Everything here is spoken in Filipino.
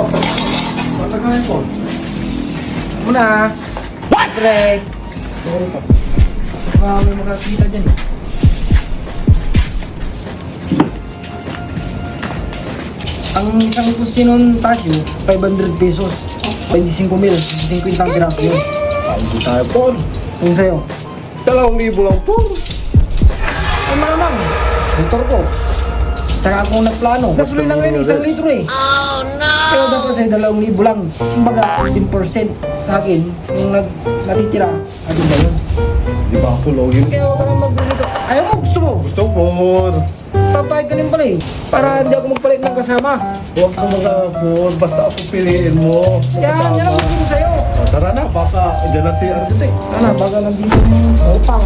Patagalan ko. Muna. What? Pre. May makakita dyan eh. Ang isang gusto nun Tasyo, 500 pesos. 25 mil, 50 ang graph yun. Hindi tayo, Paul. Kung sa'yo. 2,000 lang, Paul. Ay malamang, motor ko. Tsaka akong nagplano. Gasolin lang ngayon, 1 litro eh. Oh no! Pero dapat sa'yo 2,000 lang. Kumbaga, 15% sa akin, yung natitira, atin ba yun? Di ba ako login? Kaya huwag ka nang magbulito. Ayaw mo, gusto mo. Gusto, Paul. Papayag ka rin pala eh. Para hindi ako magpalit ng kasama. Huwag ka mag-Paul. Basta ako piliin mo. Yan ang gusto ko sa'yo. Tara na, baka dyan na si Arjun eh. Ano, baga nandito yung upang.